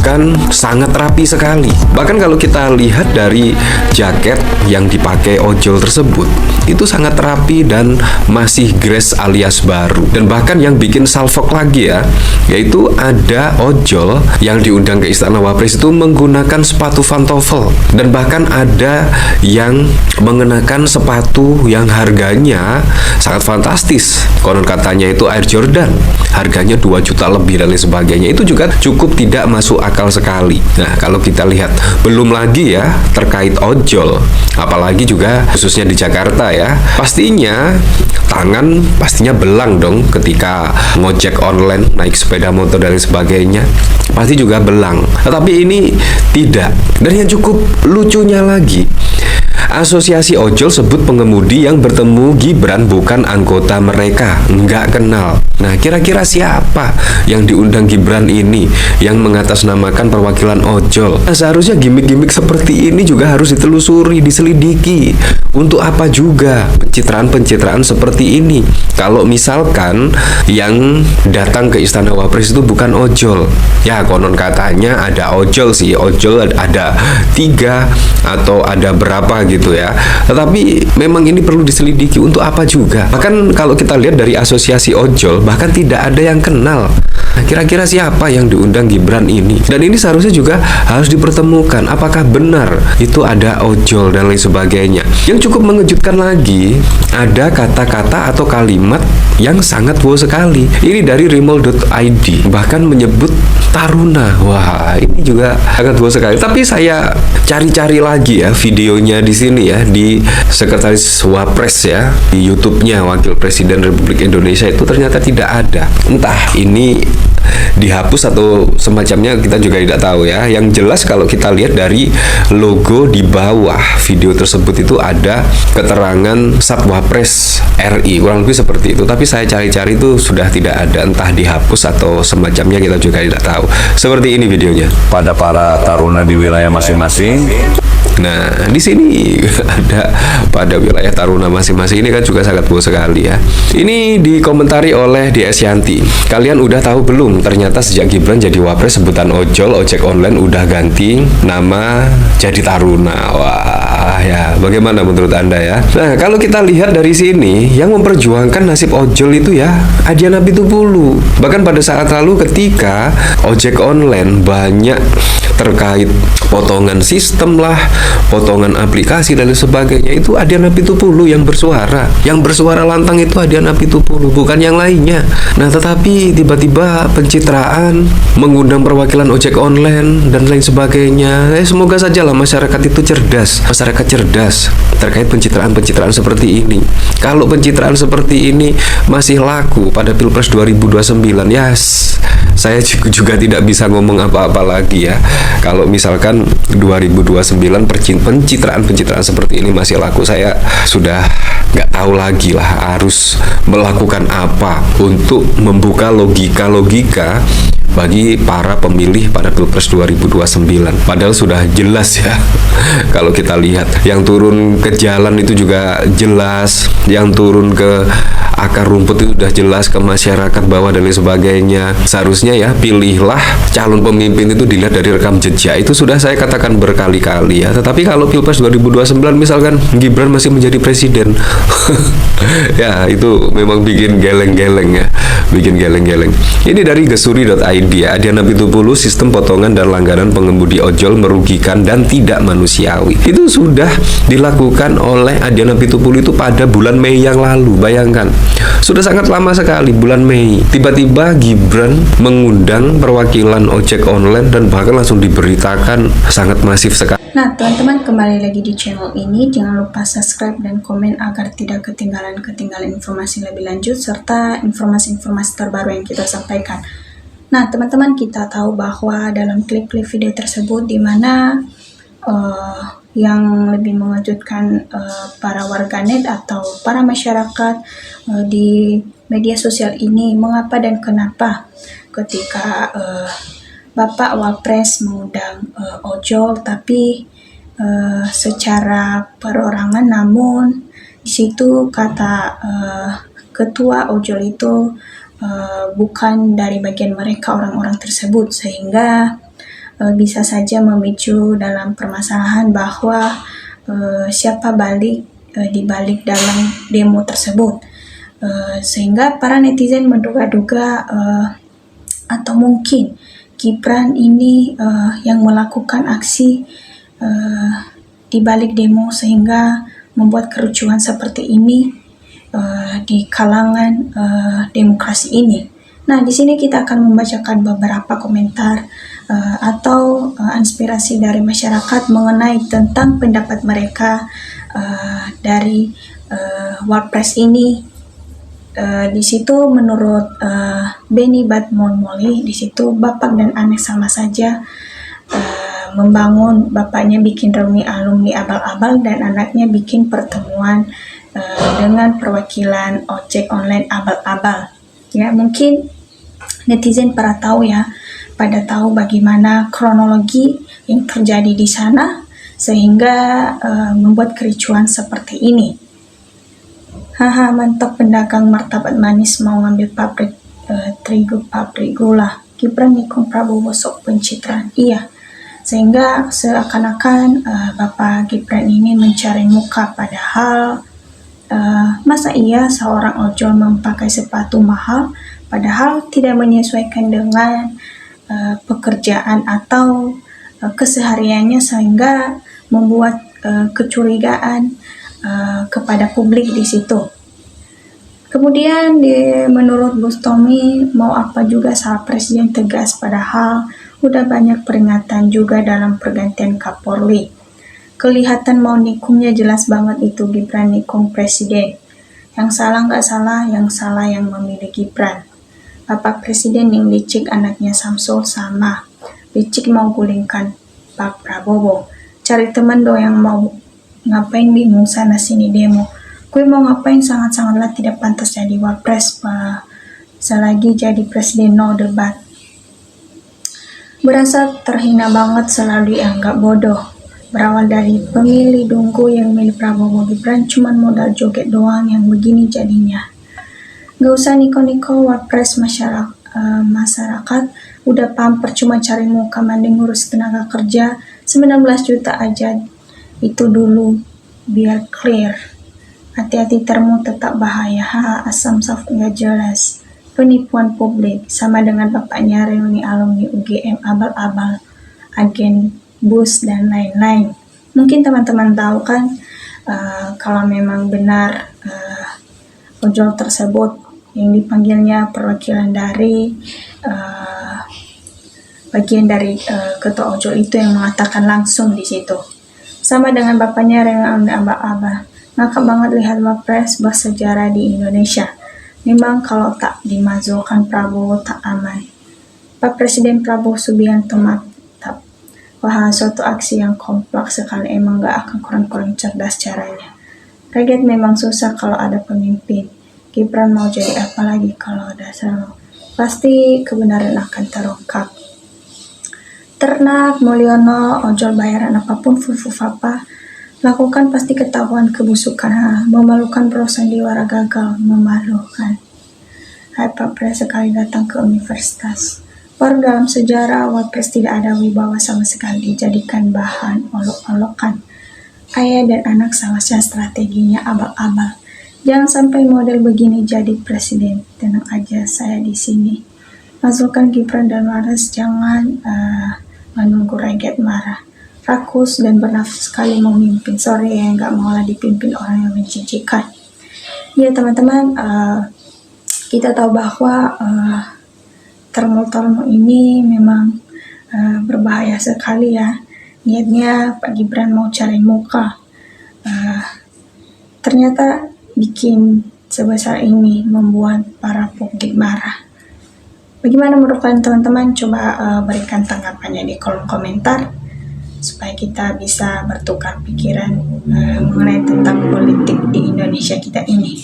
bahkan sangat rapi sekali. Bahkan kalau kita lihat dari jaket yang dipakai ojol tersebut, itu sangat rapi dan masih grace alias baru. Dan bahkan yang bikin salfok lagi ya, yaitu ada ojol yang diundang ke Istana Wapres itu menggunakan sepatu pantofel. Dan bahkan ada yang mengenakan sepatu yang harganya sangat fantastis. Konon katanya itu Air Jordan, harganya 2 juta lebih dan lain sebagainya. Itu juga cukup tidak masuk akal sekali. Nah, kalau kita lihat, belum lagi ya terkait ojol, apalagi juga khususnya di Jakarta ya, pastinya tangan pastinya belang dong ketika ngojek online, naik sepeda motor dan lain sebagainya, pasti juga belang. Tetapi ini tidak. Dan yang cukup lucunya lagi, Asosiasi ojol sebut pengemudi yang bertemu Gibran bukan anggota mereka, nggak kenal. Nah, kira-kira siapa yang diundang Gibran ini yang mengatasnamakan perwakilan ojol? Nah, seharusnya gimmick-gimmick seperti ini juga harus ditelusuri, diselidiki. Untuk apa juga pencitraan-pencitraan seperti ini? Kalau misalkan yang datang ke Istana Wapres itu bukan ojol, ya konon katanya ada ojol sih, ojol ada 3 atau ada berapa gitu ya. Tetapi memang ini perlu diselidiki untuk apa juga. Bahkan kalau kita lihat dari asosiasi ojol, bahkan tidak ada yang kenal. Nah, kira-kira siapa yang diundang Gibran ini? Dan ini seharusnya juga harus dipertemukan. Apakah benar itu ada ojol dan lain sebagainya? Yang cukup mengejutkan lagi, ada kata-kata atau kalimat yang sangat wow sekali. Ini dari remol.id, bahkan menyebut taruna. Wah, ini juga sangat wow sekali. Tapi saya cari-cari lagi ya videonya di sini ya, di Sekretaris Wapres ya, di YouTube-nya Wakil Presiden Republik Indonesia itu ternyata tidak ada. Entah ini dihapus atau semacamnya, kita juga tidak tahu ya. Yang jelas kalau kita lihat dari logo di bawah video tersebut itu ada keterangan Satwapres RI, kurang lebih seperti itu. Tapi saya cari-cari itu sudah tidak ada, entah dihapus atau semacamnya, kita juga tidak tahu. Seperti ini videonya. Pada para taruna di wilayah masing-masing. Nah, di sini ada pada wilayah taruna masing-masing, ini kan juga sangat bos sekali ya. Ini dikomentari oleh DS Yanti. Kalian udah tahu belum? Ternyata sejak Gibran jadi Wapres, sebutan ojol, ojek online udah ganti nama jadi taruna. Wah ya, bagaimana menurut Anda ya? Nah, kalau kita lihat dari sini, yang memperjuangkan nasib ojol itu ya Adiana Pitupulu. Bahkan pada saat lalu ketika ojek online banyak terkait potongan sistem lah, potongan aplikasi dan sebagainya, itu Adiana Pitupulu yang bersuara. Yang bersuara lantang itu Adiana Pitupulu, bukan yang lainnya. Nah, tetapi tiba-tiba pencitraan, mengundang perwakilan ojek online dan lain sebagainya. Semoga sajalah masyarakat itu cerdas, masyarakat cerdas terkait pencitraan-pencitraan seperti ini. Kalau pencitraan seperti ini masih laku pada Pilpres 2029, ya saya juga tidak bisa ngomong apa-apa lagi ya. Kalau misalkan 2029 pencitraan-pencitraan seperti ini masih laku, saya sudah nggak tahu lagi lah harus melakukan apa untuk membuka logika-logika bagi para pemilih pada Pilpres 2029. Padahal sudah jelas ya. Kalau kita lihat, yang turun ke jalan itu juga jelas, yang turun ke akar rumput itu sudah jelas, ke masyarakat bawah dan lain sebagainya. Seharusnya ya, pilihlah calon pemimpin itu dilihat dari rekam jejak. Itu sudah saya katakan berkali-kali ya. Tetapi kalau Pilpres 2029 misalkan Gibran masih menjadi presiden, ya itu memang bikin geleng-geleng ya, bikin geleng-geleng. Ini dari gesuri.id ya. Adiana Pitupulu, sistem potongan dan langganan pengemudi ojol merugikan dan tidak manusiawi. Itu sudah dilakukan oleh Adiana Pitupulu itu pada bulan Mei yang lalu. Bayangkan, sudah sangat lama sekali, bulan Mei. Tiba-tiba Gibran mengundang perwakilan ojek online dan bahkan langsung diberitakan sangat masif sekali. Nah, teman-teman, kembali lagi di channel ini. Jangan lupa subscribe dan komen agar tidak ketinggalan informasi lebih lanjut serta informasi-informasi terbaru yang kita sampaikan. Nah, teman-teman, kita tahu bahwa dalam klip-klip video tersebut di mana yang lebih mengejutkan para warganet atau para masyarakat di media sosial ini, mengapa dan kenapa ketika Bapak Wapres mengundang ojol, tapi secara perorangan, namun di situ kata ketua ojol itu bukan dari bagian mereka orang-orang tersebut, sehingga bisa saja memicu dalam permasalahan bahwa siapa di balik dalam demo tersebut. Sehingga para netizen menduga-duga atau mungkin Gibran ini yang melakukan aksi di balik demo sehingga membuat kerucuhan seperti ini di kalangan demokrasi ini. Nah, di sini kita akan membacakan beberapa komentar atau inspirasi dari masyarakat mengenai tentang pendapat mereka dari Wapres ini. Di situ menurut Benny Batmonmoli, di situ bapak dan anak sama saja membangun. Bapaknya bikin reuni alumni abal-abal dan anaknya bikin pertemuan dengan perwakilan ojek online abal-abal. Ya, mungkin netizen pada tahu bagaimana kronologi yang terjadi di sana sehingga membuat kericuan seperti ini. Haha, mantap pedagang martabak manis mau ngambil pabrik terigu, pabrik gula. Gibran nikung Prabowo sok pencitraan. Iya, sehingga seakan-akan Bapak Gibran ini mencari muka, padahal masa iya seorang ojol memakai sepatu mahal padahal tidak menyesuaikan dengan pekerjaan atau kesehariannya sehingga membuat kecurigaan kepada publik di situ. Kemudian menurut Bustomi, mau apa juga salah presiden tegas padahal udah banyak peringatan juga dalam pergantian Kapolri. Kelihatan mau nikungnya jelas banget itu Gibran nikung presiden. Yang salah nggak salah, yang salah yang memilih Gibran. Bapak presiden yang licik anaknya Samsul sama. Licik mau gulingkan Pak Prabowo. Cari teman dong yang mau ngapain bingung sana sini demo. Gue mau ngapain sangat-sangatlah tidak pantas jadi wapres selagi jadi presiden no debat. Berasa terhina banget selalu dianggap bodoh. Berawal dari pemilih Dungku yang milih Prabowo Gibran cuman modal joget doang yang begini jadinya. Gak usah niko-niko wapres masyarakat udah paham percuma cari muka mending ngurus tenaga kerja 19 juta aja itu dulu biar clear. Hati-hati termu tetap bahaya. Asam saf nggak jelas. Penipuan publik sama dengan bapaknya reuni alumni UGM abal-abal, agen bus dan lain-lain. Mungkin teman-teman tahu kan kalau memang benar ojol tersebut yang dipanggilnya perwakilan dari bagian dari ketua ojol itu yang mengatakan langsung di situ. Sama dengan bapaknya reuni abal-abal. Ngakak banget lihat wapres bersejarah di Indonesia. Memang kalau tak dimasukkan Prabowo tak aman. Pak Presiden Prabowo Subianto mantap. Wah, suatu aksi yang kompleks sekali, emang gak akan kurang-kurang cerdas caranya. Rakyat memang susah kalau ada pemimpin. Gibran mau jadi apa lagi kalau ada selalu. Pasti kebenaran akan terungkap. Ternak, Mulyono, ojol bayaran apapun, apa lakukan pasti ketahuan kebusukan. Memalukan bro sandiwara gagal, memalukan. Hai Pak Pres sekali datang ke universitas. Baru dalam sejarah Wapres tidak ada wibawa sama sekali dijadikan bahan olok-olokan. Ayah dan anak salahnya strateginya abal-abal. Jangan sampai model begini jadi presiden. Tenang aja saya di sini. Masukkan Gibran dan Waras, jangan menunggu rakyat marah. Rakus dan bernafsu sekali memimpin. Sorry ya, nggak mau lah dipimpin orang yang menjijikan. Ya teman-teman, kita tahu bahwa termul-termul ini memang berbahaya sekali ya. Niatnya Pak Gibran mau cari muka. Ternyata bikin sebesar ini membuat para publik marah. Bagaimana menurut kalian teman-teman? Coba berikan tanggapannya di kolom komentar supaya kita bisa bertukar pikiran mengenai tentang politik di Indonesia kita ini.